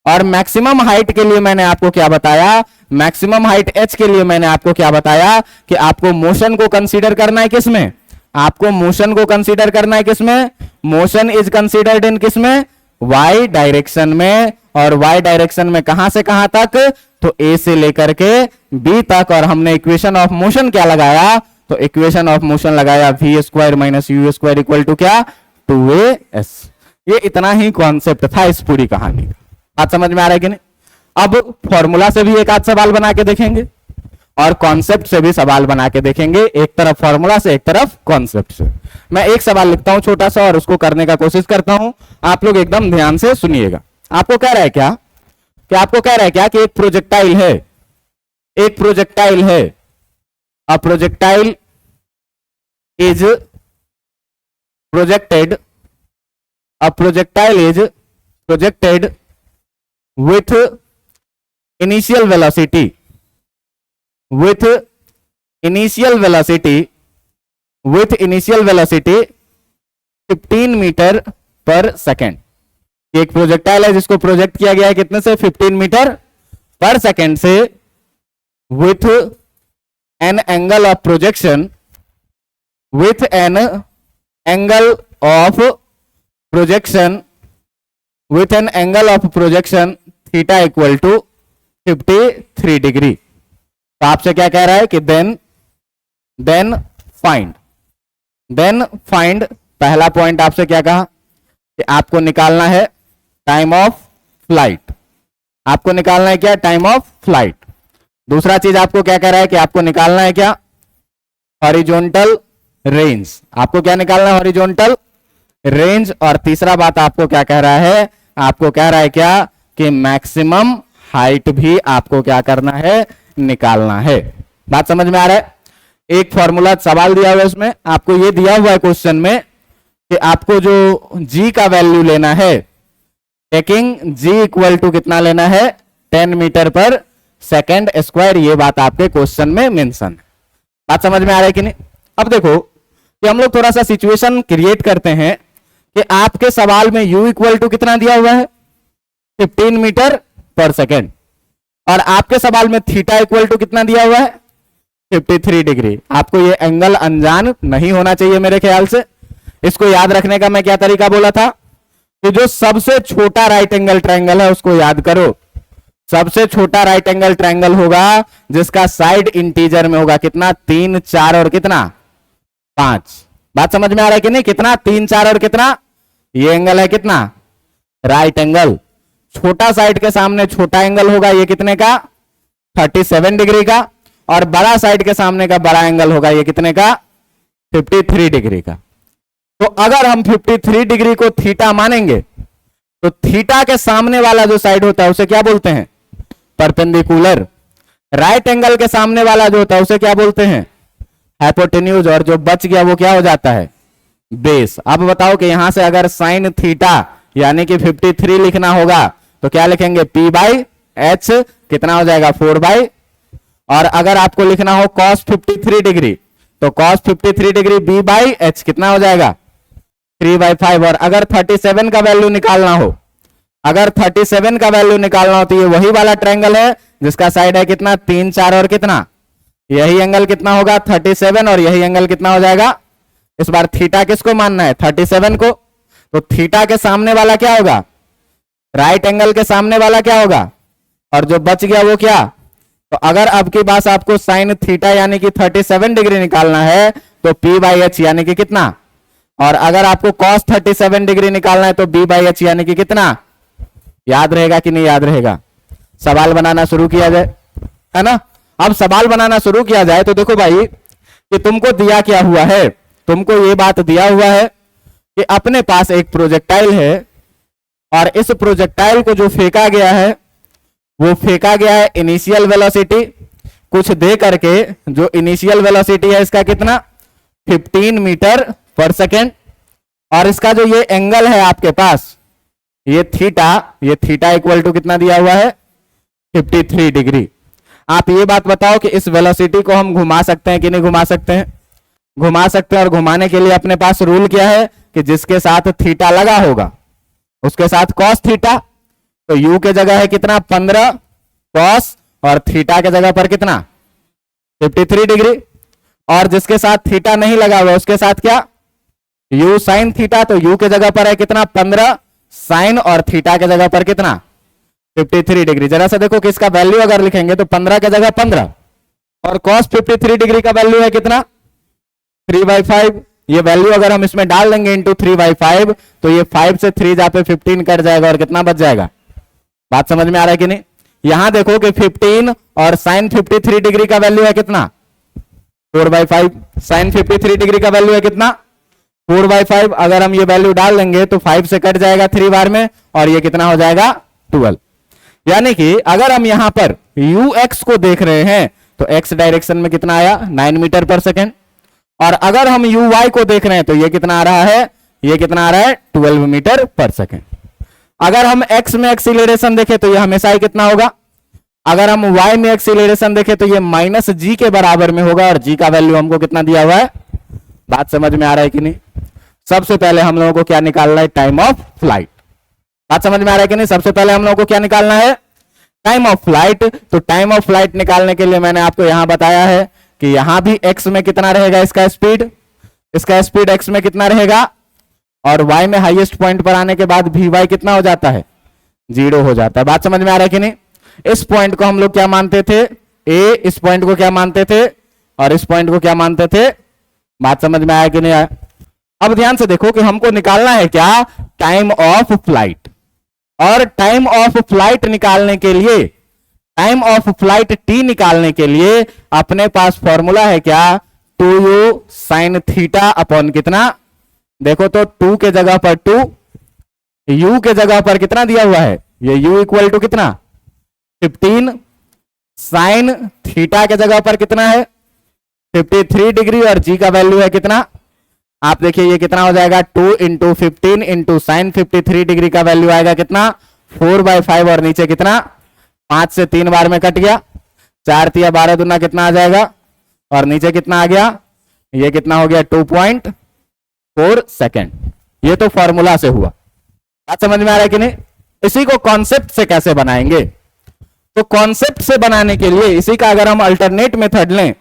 [SPEAKER 1] और मैक्सिमम हाइट के लिए मैंने आपको क्या बताया, मैक्सिमम हाइट एच के लिए मैंने आपको क्या बताया कि आपको मोशन को कंसीडर करना है किसमें, आपको मोशन को कंसीडर करना है किसमें, मोशन इज कंसीडर्ड इन किसमें, वाई डायरेक्शन में। और वाई डायरेक्शन में कहां से कहां तक, तो ए से लेकर के बी तक। और हमने इक्वेशन ऑफ मोशन क्या लगाया, तो इक्वेशन ऑफ मोशन लगाया V square minus U square equal to क्या, 2as। ये इतना ही कॉन्सेप्ट था इस पूरी कहानी का। बात समझ में आ रहा है कि नहीं। अब फॉर्मूला से भी एक आध सवाल बना के देखेंगे, और कॉन्सेप्ट से भी सवाल बना के देखेंगे, एक तरफ फॉर्मूला से एक तरफ कॉन्सेप्ट से। मैं एक सवाल लिखता हूं छोटा सा, और उसको करने का कोशिश करता हूं, आप लोग एकदम ध्यान से सुनिएगा। आपको कह रहा है क्या, कि आपको कह रहा है क्या कि एक प्रोजेक्टाइल है, एक प्रोजेक्टाइल है, a projectile is projected, a projectile is projected with initial velocity, with initial velocity, with initial velocity 15 metre पर सेकेंड। एक प्रोजेक्टाइल है जिसको प्रोजेक्ट किया गया है कितने से, 15 मीटर पर सेकेंड से, with an angle of projection, with an angle of projection, with an angle of projection theta equal to 53 degree. तो आपसे क्या कह रहा है कि देन फाइंड, पहला पॉइंट आपसे क्या कहा कि आपको निकालना है टाइम ऑफ फ्लाइट, आपको निकालना है क्या, टाइम ऑफ फ्लाइट। दूसरा चीज आपको क्या कह रहा है कि आपको निकालना है क्या, हॉरिजॉन्टल रेंज, आपको क्या निकालना है, हॉरिजॉन्टल रेंज। और तीसरा बात आपको क्या कह रहा है, आपको कह रहा है क्या कि मैक्सिमम हाइट भी आपको क्या करना है, निकालना है। बात समझ में आ रहा है। एक फॉर्मूला सवाल दिया हुआ है, उसमें आपको ये दिया हुआ है क्वेश्चन में कि आपको जो g का वैल्यू लेना है, टेकिंग g इक्वल टू कितना लेना है, 10 मीटर पर सेकेंड स्क्वायर। ये बात आपके क्वेश्चन में मेंशन है। बात समझ में आ रहा है कि नहीं? अब देखो कि हम लोग थोड़ा सा सिचुएशन क्रिएट करते हैं कि आपके सवाल में u इक्वल टू कितना दिया हुआ है, 15 मीटर पर सेकेंड, और आपके सवाल में थीटा इक्वल टू कितना दिया हुआ है, 53 डिग्री। आपको ये एंगल अनजान नहीं होना चाहिए मेरे ख्याल से। इसको याद रखने का मैं क्या तरीका बोला था कि जो सबसे छोटा राइट एंगल ट्रायंगल है उसको याद करो। सबसे छोटा राइट एंगल ट्रायंगल होगा जिसका साइड इंटीजर में होगा कितना, 3, 4 और कितना, 5। बात समझ में आ रहा है कि नहीं? कितना, 3, 4 और कितना, ये एंगल है कितना, राइट एंगल। छोटा साइड के सामने छोटा एंगल होगा, ये कितने का, 37 डिग्री का, और बड़ा साइड के सामने का बड़ा एंगल होगा, ये कितने का, 53 डिग्री का। तो अगर हम 53 डिग्री को थीटा मानेंगे तो थीटा के सामने वाला जो साइड होता है उसे क्या बोलते हैं, परपेंडिकुलर। राइट एंगल के सामने वाला जो होता है उसे क्या बोलते हैं, हाइपोटेन्यूज, और जो बच गया वो क्या हो जाता है, बेस। अब बताओ कि यहां से अगर साइन थीटा यानी कि 53 लिखना होगा तो क्या लिखेंगे, p बाई एच, कितना हो जाएगा, 4 और अगर आपको लिखना हो cos 53 डिग्री तो cos 53 degree b by H कितना हो जाएगा, 3/5। और अगर 37 का वैल्यू निकालना हो, अगर 37 का वैल्यू निकालना हो तो ये वही वाला ट्रायंगल है जिसका साइड है कितना, 3, 4 और कितना, यही एंगल कितना होगा, 37, और यही एंगल कितना हो जाएगा। इस बार थीटा किसको मानना है, 37 को। तो थीटा के सामने वाला क्या होगा, राइट एंगल के सामने वाला क्या होगा, और जो बच गया वो क्या। तो अगर अब की बात आपको साइन थीटा यानी कि 37 डिग्री निकालना है तो p बाई एच यानी कि कितना, और अगर आपको cos 37 डिग्री निकालना है तो b बाई एच यानी कि कितना। याद रहेगा कि नहीं याद रहेगा? सवाल बनाना शुरू किया जाए, है ना। अब सवाल बनाना शुरू किया जाए तो देखो भाई कि तुमको दिया क्या हुआ है, तुमको ये बात दिया हुआ है कि अपने पास एक प्रोजेक्टाइल है और इस प्रोजेक्टाइल को जो फेंका गया है वो फेंका गया है इनिशियल वेलोसिटी कुछ दे करके। जो इनिशियल वेलोसिटी है इसका कितना, 15 मीटर पर सेकेंड, और इसका जो ये एंगल है आपके पास ये थीटा इक्वल टू कितना दिया हुआ है, 53 डिग्री। आप ये बात बताओ कि इस वेलोसिटी को हम घुमा सकते हैं कि नहीं घुमा सकते हैं? घुमा सकते हैं। और घुमाने के लिए अपने पास रूल क्या है कि जिसके साथ थीटा लगा होगा उसके साथ कॉस थीटा। तो u के जगह है कितना, 15 कॉस, और थीटा के जगह पर कितना, 53 डिग्री। और जिसके साथ थीटा नहीं लगा हुआ उसके साथ क्या, u साइन थीटा। तो u के जगह पर है कितना, 15 साइन, और थीटा के जगह पर कितना, 53 डिग्री। जरा सा देखो कि इसका वैल्यू अगर लिखेंगे तो 15 के जगह 15, और cos 53 डिग्री का वैल्यू है कितना, 3/5। ये वैल्यू अगर हम इसमें डाल देंगे इंटू 3/5 तो ये 5 से 3 जा पे 15 कट जाएगा और कितना बच जाएगा। बात समझ में आ रहा है कि नहीं? यहां देखो कि 15 और साइन 53 डिग्री का वैल्यू है कितना, 4/5। साइन 53 डिग्री का वैल्यू है कितना, 4/5। अगर हम ये वैल्यू डाल देंगे तो 5 से कट जाएगा 3 बार में, और ये कितना हो जाएगा, 12। यानी कि अगर हम यहां पर ux को देख रहे हैं तो x डायरेक्शन में कितना आया, 9 मीटर पर सेकेंड। और अगर हम uy को देख रहे हैं तो ये कितना आ रहा है, ये कितना आ रहा है, 12 मीटर पर सेकेंड। अगर हम x में एक्सीलरेशन देखें तो ये हमेशा ही कितना होगा, अगर हम y में एक्सीलरेशन देखें तो ये -g के बराबर में होगा, और g का वैल्यू हमको कितना दिया हुआ है। बात समझ में आ रहा है कि नहीं? सबसे पहले हम लोगों को क्या निकालना है, टाइम ऑफ फ्लाइट। बात समझ में आ रहा है कि नहीं? सबसे पहले हम लोगों को क्या निकालना है, टाइम ऑफ फ्लाइट। तो टाइम ऑफ फ्लाइट निकालने के लिए मैंने आपको यहां बताया है कि यहां भी x में कितना रहेगा, इसका स्पीड x में कितना रहेगा, और y में हाईएस्ट पॉइंट पर आने के बाद vy कितना हो जाता है, 0 हो जाता है। बात समझ में आ रहा है कि नहीं? इस पॉइंट को हम लोग क्या मानते थे, a, इस पॉइंट को क्या मानते थे, और इस पॉइंट को क्या मानते थे। बात समझ में आया कि नहीं आया? अब ध्यान से देखो कि हमको निकालना है क्या, टाइम ऑफ फ्लाइट। और टाइम ऑफ फ्लाइट निकालने के लिए, टाइम ऑफ फ्लाइट t निकालने के लिए अपने पास फॉर्मूला है क्या, 2u साइन थीटा अपॉन कितना। देखो तो 2 के जगह पर 2, u के जगह पर कितना दिया हुआ है, ये u इक्वल टू कितना, 15 साइन थीटा के जगह पर कितना है, 53 डिग्री, और g का वैल्यू है कितना, आप देखिए ये कितना हो जाएगा, 2 इंटू 15 इंटू साइन 53 डिग्री का वैल्यू आएगा कितना, 4/5, और नीचे कितना 5 से 3 बार में कट गया, 4 तिया 12 दूना कितना आ जाएगा, और नीचे कितना आ गया, ये कितना हो गया 2.4 सेकेंड। ये तो फॉर्मूला से हुआ, बात समझ में आ रहा है कि नहीं। इसी को कॉन्सेप्ट से कैसे बनाएंगे, तो कॉन्सेप्ट से बनाने के लिए इसी का अगर हम अल्टरनेट मेथड लें,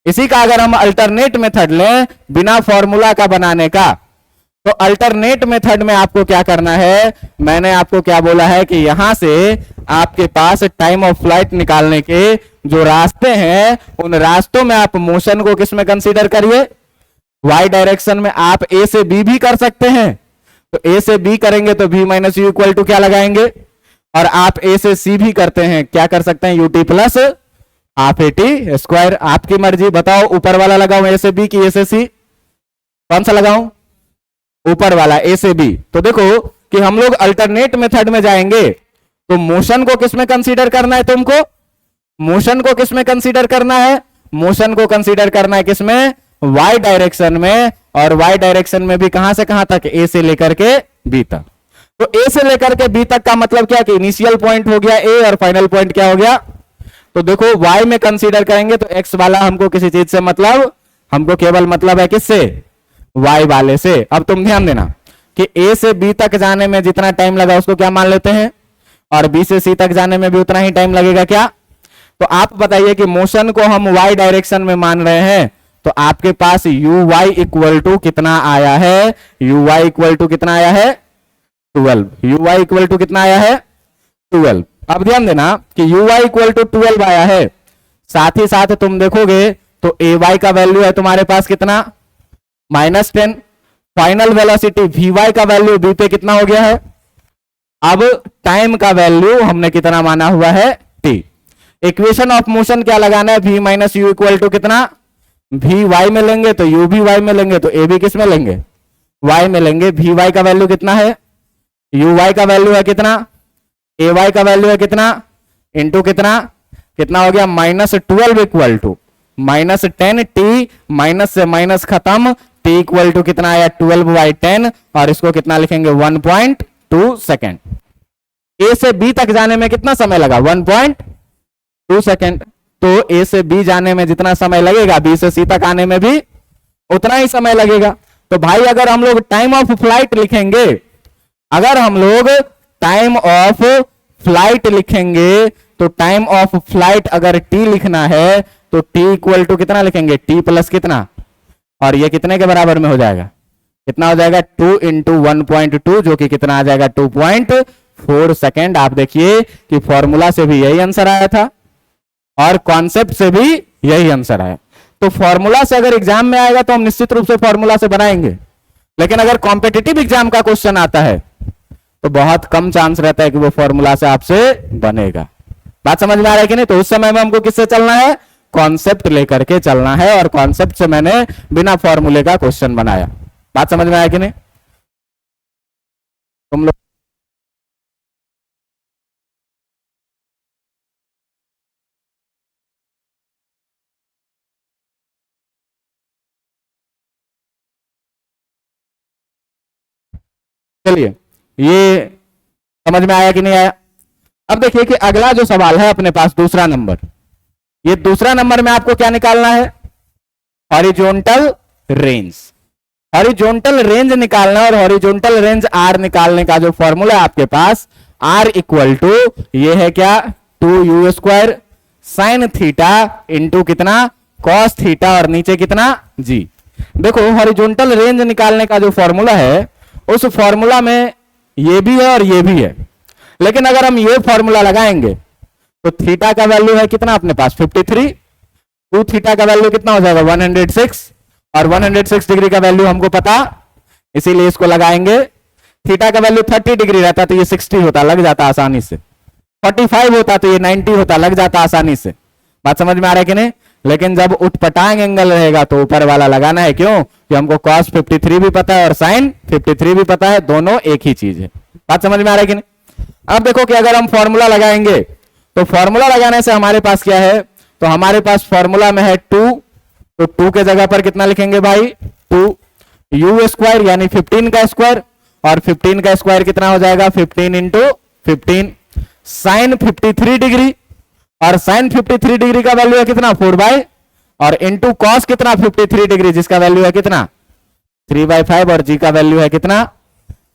[SPEAKER 1] इसी का अगर हम अल्टरनेट मेथड लें बिना फॉर्मूला का बनाने का, तो अल्टरनेट मेथड में आपको क्या करना है, मैंने आपको क्या बोला है कि यहां से आपके पास टाइम ऑफ फ्लाइट निकालने के जो रास्ते हैं, उन रास्तों में आप मोशन को किस में कंसीडर करिए, वाई डायरेक्शन में। आप ए से बी भी कर सकते हैं, तो ए से बी करेंगे तो v minus U equal to क्या लगाएंगे, और आप ए से सी भी करते हैं, क्या कर सकते हैं, UT plus half A T square. आपकी मर्जी, बताओ ऊपर वाला लगाऊं ए से बी की ए से सी, कौन सा लगाऊं, ऊपर वाला ए से बी। तो देखो कि हम लोग अल्टरनेट मेथड में जाएंगे तो मोशन को किस में कंसीडर करना है, तुमको मोशन को किस में कंसीडर करना है, मोशन को कंसीडर करना है किसमें, वाई डायरेक्शन में। और वाई डायरेक्शन में भी कहां से कहां तक, ए से लेकर के बी तक। तो ए से लेकर के बी तक का मतलब क्या कि इनिशियल पॉइंट हो गया ए और फाइनल पॉइंट क्या हो गया। तो देखो वाई में कंसीडर करेंगे तो एक्स वाला हमको किसी चीज से मतलब, हमको केवल मतलब है किससे, वाई वाले से। अब तुम ध्यान देना कि ए से बी तक जाने में जितना टाइम लगा उसको क्या मान लेते हैं, और बी से सी तक जाने में भी उतना ही टाइम लगेगा क्या। तो आप बताइए कि मोशन को हम वाई डायरेक्शन में मान रहे हैं, तो आपके पास यू वाई इक्वल टू कितना आया है, यू वाई इक्वल टू कितना आया है 12, यू वाई इक्वल टू कितना आया है 12। अब ध्यान देना कि यू वाई इक्वल टू 12 आया है, साथ ही साथ तुम देखोगे तो ए वाई का वैल्यू है तुम्हारे पास कितना -10, फाइनल वेलोसिटी वी वाई का वैल्यू बी पे कितना हो गया है। अब टाइम का वैल्यू हमने कितना माना हुआ है टी। इक्वेशन ऑफ मोशन क्या लगाना है, v minus U equal to कितना, वी वाई में लेंगे तो यू भी वाई में लेंगे, तो ए भी किस में लेंगे, वाई में लेंगे। वी वाई का वैल्यू कितना है, यू वाई का वैल्यू है कितना, ए वाई का वैल्यू है कितना, इंटू कितना कितना हो गया -12 इक्वल टू -10 टी, माइनस से माइनस खत्म, टी इक्वल टू कितना आया 12/10, और इसको कितना लिखेंगे 1.2 सेकेंड। ए से बी तक जाने में कितना समय लगा 1.2 सेकेंड। तो ए से बी जाने में जितना समय लगेगा बी से सी तक आने में भी उतना ही समय लगेगा। तो भाई अगर हम लोग टाइम ऑफ फ्लाइट लिखेंगे, अगर हम लोग टाइम ऑफ फ्लाइट लिखेंगे, तो टाइम ऑफ फ्लाइट अगर टी लिखना है तो टी इक्वल टू कितना लिखेंगे, टी प्लस कितना, और ये कितने के बराबर में हो जाएगा, कितना हो जाएगा 2 इंटू 1.2, जो कि कितना आ जाएगा 2.4 सेकेंड। आप देखिए कि फॉर्मूला से भी यही आंसर आया था और कॉन्सेप्ट से भी यही आंसर आया। तो फॉर्मूला से अगर एग्जाम में आएगा तो हम निश्चित रूप से फॉर्मूला से बनाएंगे, लेकिन अगर कॉम्पिटिटिव एग्जाम का क्वेश्चन आता है तो बहुत कम चांस रहता है कि वो फॉर्मूला से आपसे बनेगा। बात समझ में आ रहा है कि नहीं। तो उस समय में हमको किससे चलना है, कॉन्सेप्ट लेकर के चलना है, और कॉन्सेप्ट से मैंने बिना फॉर्मूले का क्वेश्चन बनाया। बात समझ में आया कि नहीं तुम लोग। चलिए ये समझ में आया कि नहीं आया। अब देखिए कि अगला जो सवाल है अपने पास दूसरा नंबर, ये दूसरा नंबर में आपको क्या निकालना है, हॉरिजॉन्टल रेंज। हॉरिजॉन्टल रेंज निकालना, और हॉरिजॉन्टल रेंज आर निकालने का जो फॉर्मूला है आपके पास, आर इक्वल टू ये है क्या 2u² साइन थीटा इंटू कितना कॉस थीटा, और नीचे कितना जी। देखो हॉरिजॉन्टल रेंज निकालने का जो फॉर्मूला है उस फॉर्मूला में ये भी है और ये भी है, लेकिन अगर हम ये फॉर्मूला लगाएंगे तो थीटा का वैल्यू है कितना अपने पास 53, 2 थीटा का वैल्यू कितना हो जाएगा 106, और 106 डिग्री का वैल्यू हमको पता, इसीलिए इसको लगाएंगे। थीटा का वैल्यू 30 डिग्री रहता तो ये 60 होता, लग जाता आसानी से। 45 होता तो ये 90 होता, लग जाता आसानी से। बात समझ में आ रहा है कि नहीं। लेकिन जब उठपटांग एंगल रहेगा तो ऊपर वाला लगाना है, क्यों कि हमको cos 53 भी पता है और sin 53 भी पता है, दोनों एक ही चीज है। बात समझ में आ रहा है कि नहीं। अब देखो कि अगर हम फॉर्मूला लगाएंगे तो फॉर्मूला लगाने से हमारे पास क्या है, तो हमारे पास फॉर्मूला में है 2, तो 2 के जगह पर कितना लिखेंगे भाई 2, यू स्क्वायर यानी 15 का स्क्वायर, और 15 का स्क्वायर कितना हो जाएगा 15 इंटू 15 साइन 53 डिग्री, और साइन 53 डिग्री का वैल्यू है कितना 4 और इंटू कॉस कितना 53 डिग्री जिसका वैल्यू है कितना 3/5 और जी का वैल्यू है कितना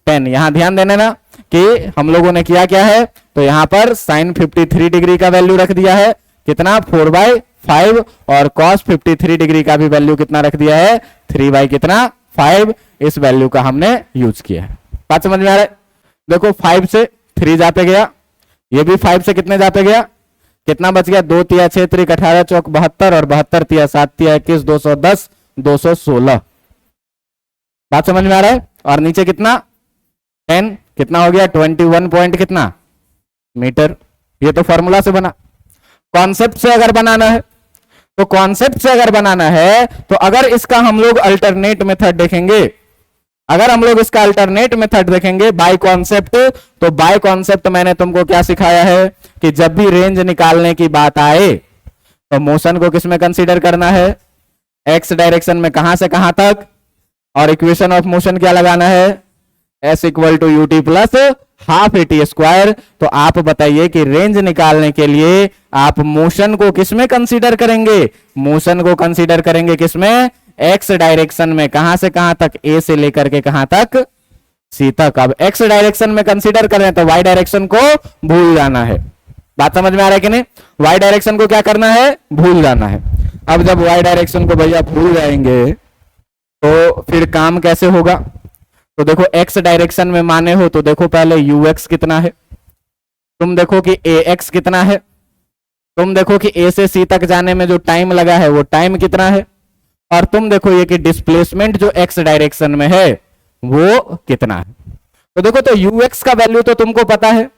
[SPEAKER 1] 10। यहां ध्यान देना ना कि हम लोगों ने किया क्या है, तो यहां पर साइन 53 डिग्री का वैल्यू रख दिया है कितना 4/5 और कॉस 53 डिग्री का भी वैल्यू कितना रख दिया है 3/5। इस वैल्यू का हमने यूज किया है। बात समझ में आ रहा है? देखो 5 से 3 जाते गया, ये भी 5 से कितने जाते गया, कितना बच गया 2 तिया 6 त्रिक 18 चौक 72 और 72 तिया 7 तिया 21 210 216। बात समझ में आ रहा है? और नीचे कितना 10 कितना हो गया 21 पॉइंट कितना मीटर। ये तो फॉर्मूला से बना। कॉन्सेप्ट से अगर बनाना है तो कॉन्सेप्ट से अगर बनाना है तो अगर इसका हम लोग अल्टरनेट मेथड देखेंगे, अगर हम लोग इसका अल्टरनेट मेथड देखेंगे बाय कॉन्सेप्ट, तो बाय कॉन्सेप्ट मैंने तुमको क्या सिखाया है कि जब भी रेंज निकालने की बात आए तो मोशन को किसमें कंसीडर करना है, एक्स डायरेक्शन में कहां से कहां तक, और इक्वेशन ऑफ मोशन क्या लगाना है S equal to U T plus half A T square. तो आप बताइए कि रेंज निकालने के लिए आप मोशन को किसमें कंसीडर करेंगे, मोशन को कंसीडर करेंगे किसमें एक्स डायरेक्शन में, कहां से कहां तक ए से लेकर के कहां तक सी तक। अब एक्स डायरेक्शन में कंसीडर करें तो वाई डायरेक्शन को भूल जाना है। बात समझ में आ रहा है कि नहीं, वाई डायरेक्शन को क्या करना है भूल जाना है। अब जब वाई डायरेक्शन को भैया भूल जाएंगे तो फिर काम कैसे होगा, तो देखो एक्स डायरेक्शन में माने हो तो देखो पहले यू एक्स कितना है, तुम देखो कि ए एक्स कितना है, तुम देखो कि ए से सी तक जाने में जो टाइम लगा है वो टाइम कितना है, और तुम देखो ये कि डिस्प्लेसमेंट जो एक्स डायरेक्शन में है वो कितना है। तो देखो तो यू एक्स का वैल्यू तो तुमको पता है,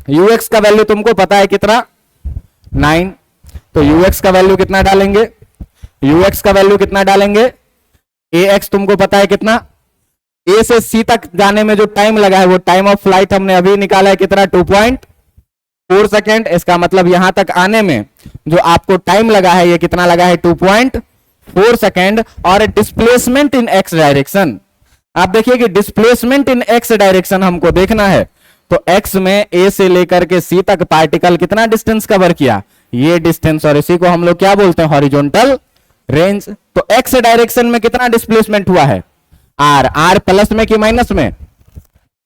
[SPEAKER 1] यू एक्स का वैल्यू तुमको पता है कितना 9। तो यू एक्स का वैल्यू कितना डालेंगे, यू एक्स का वैल्यू कितना डालेंगे, ए एक्स तुमको पता है कितना, ए से सी तक जाने में जो टाइम लगा है वो टाइम ऑफ फ्लाइट हमने अभी निकाला है कितना 2.4 सेकेंड। इसका मतलब यहां तक आने में जो आपको टाइम लगा है ये कितना लगा है 2.4 सेकेंड। और डिस्प्लेसमेंट इन एक्स डायरेक्शन, आप देखिए कि डिस्प्लेसमेंट इन एक्स डायरेक्शन हमको देखना है, तो एक्स में ए से लेकर के सी तक पार्टिकल कितना डिस्टेंस कवर किया ये डिस्टेंस, और इसी को हम लोग क्या बोलते हैं हॉरिजॉन्टल रेंज। तो एक्स डायरेक्शन में कितना डिस्प्लेसमेंट हुआ है आर, आर प्लस में कि माइनस में,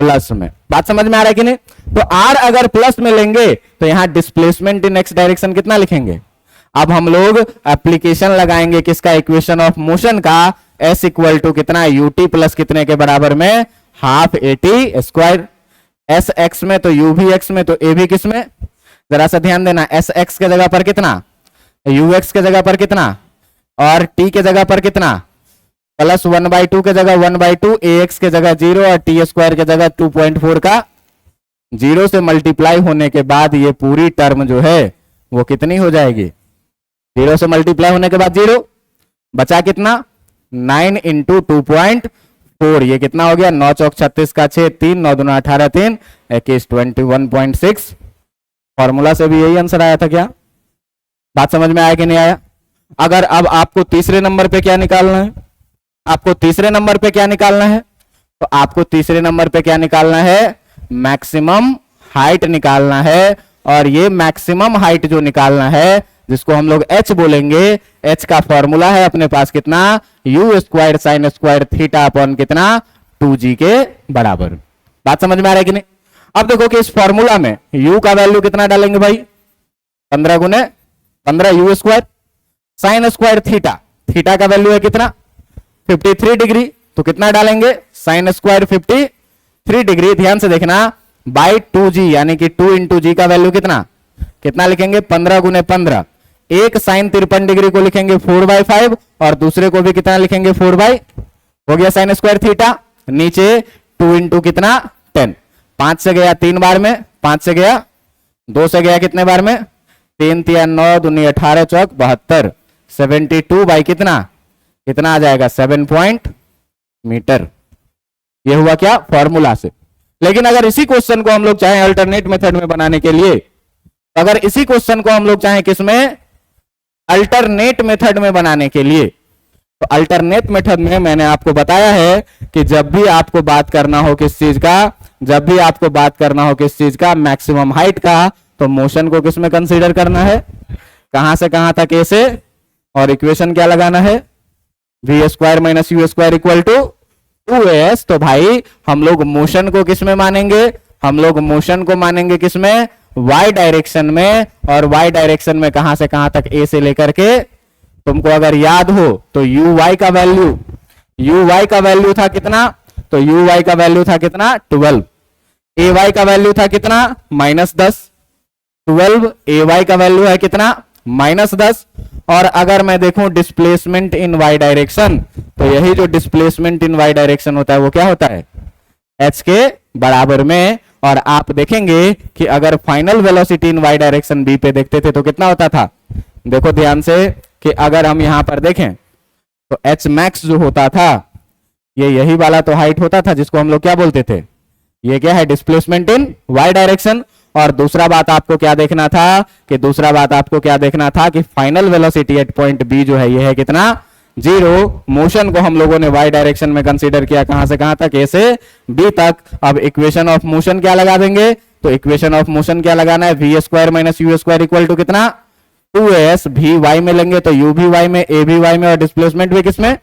[SPEAKER 1] प्लस में। बात समझ में आ रहा है कि नहीं, तो आर अगर प्लस में लेंगे तो यहां डिस्प्लेसमेंट इन एक्स डायरेक्शन कितना लिखेंगे। अब हम लोग एप्लीकेशन लगाएंगे किसका इक्वेशन ऑफ मोशन का, एस इक्वल टू कितना यूटी प्लस कितने के बराबर में half A T square. S x में तो यू भी एक्स में तो ए भी किस में, जरा सा ध्यान देना, एस एक्स के जगह पर कितना, यू एक्स के जगह पर कितना, और टी के जगह पर कितना प्लस 1/2 के जगह 1/2, ए एक्स के जगह 0 और टी स्क्वायर के जगह 2.4 का 0 से मल्टीप्लाई होने के बाद ये पूरी टर्म जो है वो कितनी हो जाएगी, 0 से मल्टीप्लाई होने के बाद 0 बचा कितना 9 इंटू 2.4, ये कितना हो गया 9 चौक 36 का 6 3 9 दूना 18 3 21 21.6। फॉर्मूला से भी यही आंसर आया था क्या, बात समझ में आया कि नहीं आया। अगर अब आपको तीसरे नंबर पे क्या निकालना है, आपको तीसरे नंबर पे क्या निकालना है, तो आपको तीसरे नंबर पे क्या निकालना है मैक्सिमम हाइट निकालना है। और ये मैक्सिमम हाइट जो निकालना है जिसको हम लोग एच बोलेंगे, एच का फॉर्मूला है अपने पास कितना you square sine square theta upon कितना 2g के बराबर। बात समझ में आ रहा है कि नहीं। अब देखो कि इस फॉर्मूला में u का वैल्यू कितना डालेंगे भाई 15 गुने 15 you square sine square theta, theta का वैल्यू है कितना 53 डिग्री, तो कितना डालेंगे साइन स्क्वायर 53 डिग्री। ध्यान से देखना बाई 2g यानी कि 2 इंटू जी का वैल्यू कितना कितना लिखेंगे 15 गुने 15। एक साइन 53 डिग्री को लिखेंगे 4/5 और दूसरे को भी कितना लिखेंगे 4/, हो गया साइन स्क्वायर थीटा। नीचे 2 इंटू कितना 10, 5 से गया 3 बार में, 5 से गया 2 से गया कितने बार में 3 3 9 दूनी 18 चौक 72, 72 बाई कितना कितना आ जाएगा 7 पॉइंट मीटर। ये हुआ क्या फॉर्मूला से। लेकिन अगर इसी क्वेश्चन को हम लोग चाहें अल्टरनेट मेथड में बनाने के लिए, अगर इसी क्वेश्चन को हम लोग चाहें किसमें अल्टरनेट मेथड में बनाने के लिए, तो अल्टरनेट मेथड में मैंने आपको बताया है कि जब भी आपको बात करना हो किस चीज का, जब भी आपको बात करना हो किस चीज का, मैक्सिमम हाइट का, तो मोशन को किस में कंसीडर करना है, कहां से कहां तक ए से, और इक्वेशन क्या लगाना है, V square minus U square equal to 2as। तो भाई हम लोग मोशन को किस में मानेंगे, हम लोग मोशन को मानेंगे किस में, y डायरेक्शन में। और y डायरेक्शन में कहां से कहां तक, a से लेकर के, तुमको अगर याद हो तो uy का वैल्यू था कितना, तो uy का वैल्यू था कितना 12, ay का वैल्यू था कितना -10, 12 ay का वैल्यू है कितना -10। और अगर मैं देखूं डिस्प्लेसमेंट इन y डायरेक्शन, तो यही जो डिस्प्लेसमेंट इन y डायरेक्शन होता है वो क्या होता है, h के बराबर में। और आप देखेंगे कि अगर फाइनल वेलोसिटी इन y डायरेक्शन b पे देखते थे तो कितना होता था, देखो ध्यान से कि अगर हम यहां पर देखें तो h मैक्स जो होता था, ये यही वाला तो हाइट होता था जिसको हम लोग क्या बोलते थे, ये क्या है, डिस्प्लेसमेंट इन y डायरेक्शन। और दूसरा बात आपको क्या देखना था, कि दूसरा बात आपको क्या देखना था कि final velocity at point B जो है ये है कितना 0। मोशन को हम लोगों ने y डायरेक्शन में कंसीडर किया, कहां से कहां तक, a से b तक। अब इक्वेशन ऑफ मोशन क्या लगा देंगे, तो इक्वेशन ऑफ मोशन क्या लगाना है, V square minus U square equal to कितना 2as, भी y में लेंगे तो u भी y में, a भी y में, और डिस्प्लेसमेंट भी किसमें,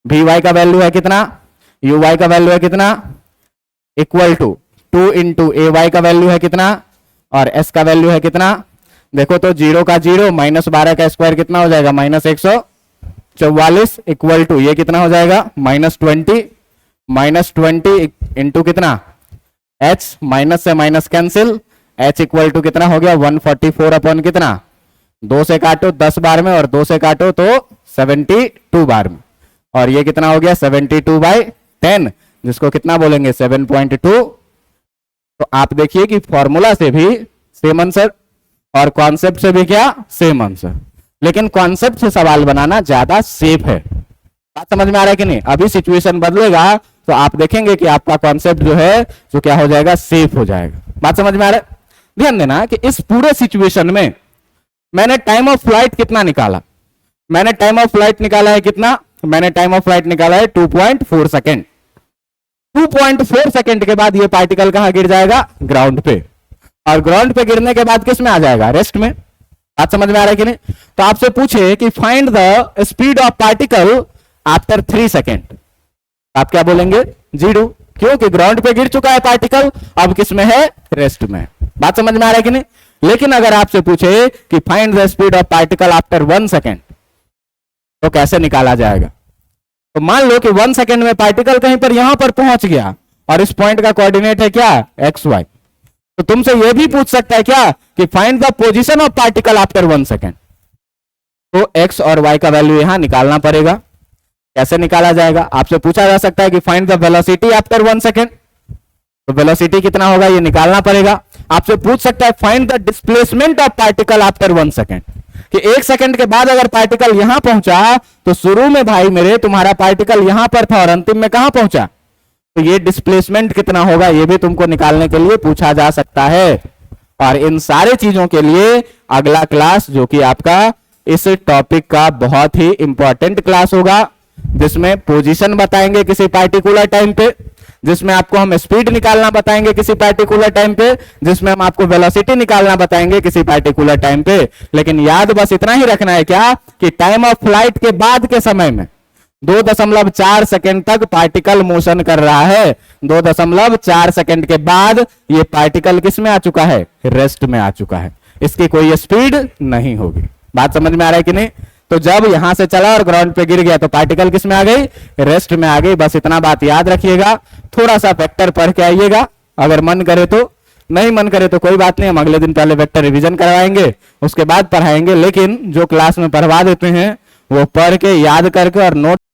[SPEAKER 1] भी y का वैल्यू है कितना, uy का वैल्यू है कितना, इक्वल टू 2 इंटू ay का वैल्यू है कितना, और s का वैल्यू है कितना। देखो तो 0 का 0, -12 का स्क्वायर कितना हो जाएगा, -144 इक्वल टू ये कितना हो जाएगा, -20 इंटू कितना h, माइनस से minus cancel, h equal to कितना हो गया 144 अपॉन कितना, 2 से काटो 10 बार में, और 2 से काटो तो 72 बार में, और ये कितना हो गया 72/10, जिसको कितना बोलेंगे 7.2। तो आप देखिए कि फॉर्मूला से भी सेम आंसर और कॉन्सेप्ट से भी क्या, सेम आंसर। लेकिन कॉन्सेप्ट से सवाल बनाना ज्यादा सेफ है। बात समझ में आ रहा है कि नहीं। अभी सिचुएशन बदलेगा तो आप देखेंगे कि आपका कॉन्सेप्ट जो है जो क्या हो जाएगा, सेफ हो जाएगा। बात समझ में आ रहा है। ध्यान देना कि इस पूरे सिचुएशन में मैंने टाइम ऑफ फ्लाइट कितना निकाला, मैंने टाइम ऑफ फ्लाइट निकाला है कितना, मैंने टाइम ऑफ फ्लाइट निकाला है 2.4 सेकेंड। 2.4 सेकेंड के बाद ये पार्टिकल कहां गिर जाएगा, ग्राउंड पे, और ग्राउंड पे गिरने के बाद किस में आ जाएगा, रेस्ट में। बात समझ में आ रहा है कि नहीं। तो आपसे पूछे कि find the speed of particle after 3 second, आप क्या बोलेंगे 0, क्योंकि ग्राउंड पे गिर चुका है पार्टिकल, अब किस में है, रेस्ट में। बात समझ में आ रहा है कि नहीं। लेकिन अगर आपसे पूछे कि find the speed of particle after 1 second, तो कैसे निकाला जाएगा। तो मान लो कि 1 सेकेंड में पार्टिकल कहीं पर यहां पर पहुंच गया, और इस पॉइंट का कोऑर्डिनेट है क्या, एक्स वाई। तो तुमसे यह भी पूछ सकता है क्या कि find the position of particle after 1 second. तो एक्स और वाई का वैल्यू यहां निकालना पड़ेगा। कैसे निकाला जाएगा, आपसे पूछा जा सकता है कि find the velocity after 1 second, तो वेलोसिटी कितना होगा ये निकालना पड़ेगा। आपसे पूछ सकता है find the displacement of particle after 1 second, कि 1 सेकेंड के बाद अगर पार्टिकल यहां पहुंचा, तो शुरू में भाई मेरे तुम्हारा पार्टिकल यहां पर था और अंतिम में कहां पहुंचा, तो ये डिस्प्लेसमेंट कितना होगा ये भी तुमको निकालने के लिए पूछा जा सकता है। और इन सारे चीजों के लिए अगला क्लास जो कि आपका इस टॉपिक का बहुत ही इंपॉर्टेंट क्लास होगा, जिसमें पोजीशन बताएंगे किसी पार्टिकुलर टाइम पे, जिसमें आपको हम स्पीड निकालना बताएंगे किसी पार्टिकुलर टाइम पे, जिसमें हम आपको वेलोसिटी निकालना बताएंगे किसी पार्टिकुलर टाइम पे। लेकिन याद बस इतना ही रखना है क्या कि टाइम ऑफ फ्लाइट के बाद के समय में 2.4 सेकेंड तक पार्टिकल मोशन कर रहा है। 2.4 सेकेंड के बाद ये पार्टिकल किस में आ चुका है, रेस्ट में आ चुका है, इसकी कोई स्पीड नहीं होगी। बात समझ में आ रहा है कि नहीं। तो जब यहां से चला और ग्राउंड पे गिर गया तो पार्टिकल किस में आ गई, रेस्ट में आ गई। बस इतना बात याद रखिएगा। थोड़ा सा वेक्टर पढ़ के आइएगा, अगर मन करे तो, नहीं मन करे तो कोई बात नहीं, हम अगले दिन पहले वेक्टर रिवीजन करवाएंगे, उसके बाद पढ़ाएंगे। लेकिन जो क्लास में पढ़वा देते हैं वो पढ़ के याद करके और नोट